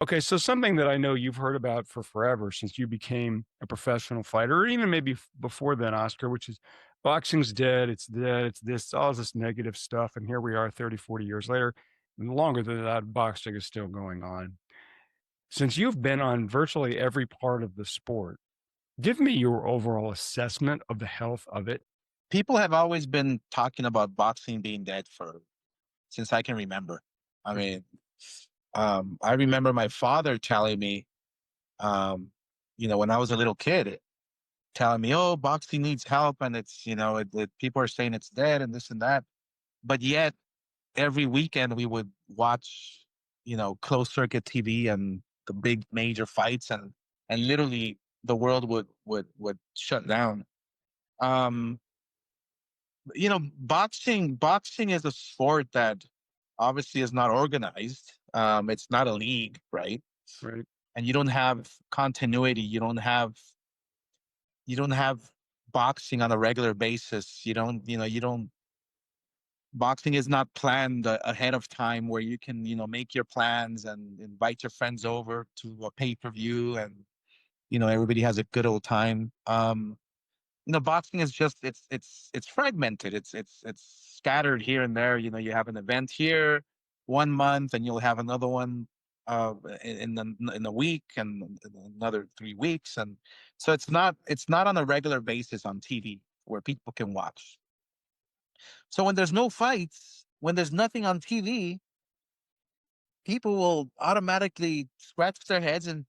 Okay, so something that I know you've heard about for forever since you became a professional fighter, or even maybe before then, Oscar, which is boxing's dead, it's this, all this negative stuff. And here we are 30, 40 years later. And longer than that, boxing is still going on. Since you've been on virtually every part of the sport, give me your overall assessment of the health of it. People have always been talking about boxing being dead for since I can remember. I mean, I remember my father telling me, um, when I was a little kid, telling me, "Oh, boxing needs help, and it's people are saying it's dead and this and that." But yet, every weekend we would watch, closed circuit TV and the big major fights, and literally the world would shut down. Um, boxing is a sport that obviously is not organized. It's not a league, right? Right. And you don't have continuity. You don't have boxing on a regular basis. You don't boxing is not planned ahead of time where you can, make your plans and invite your friends over to a pay-per-view, and everybody has a good old time. Boxing is just it's fragmented. It's scattered here and there. You have an event here 1 month, and you'll have another one uh in a week, and another 3 weeks, and so it's not on a regular basis on TV where people can watch. So when there's no fights, when there's nothing on TV, people will automatically scratch their heads and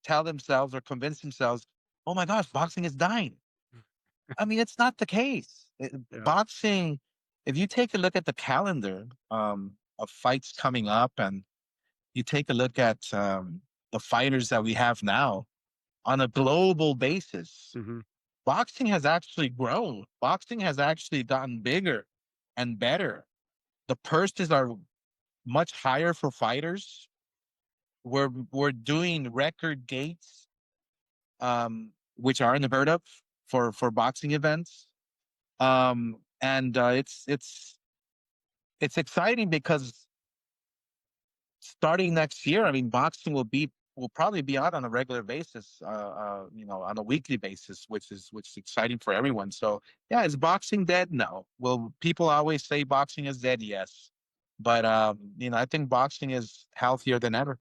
tell themselves or convince themselves, "Oh my gosh, boxing is dying." I mean, it's not the case. Yeah. Boxing, if you take a look at the calendar of fights coming up, and you take a look at the fighters that we have now on a global basis, Hmm. boxing has actually grown. Boxing has actually gotten bigger and better. The purses are much higher for fighters. We're doing record gates, which are unheard of for boxing events. And it's exciting because starting next year, I mean, boxing will probably be out on a regular basis, on a weekly basis, which is exciting for everyone. So yeah, is boxing dead? No. Will people always say boxing is dead? Yes, but I think boxing is healthier than ever.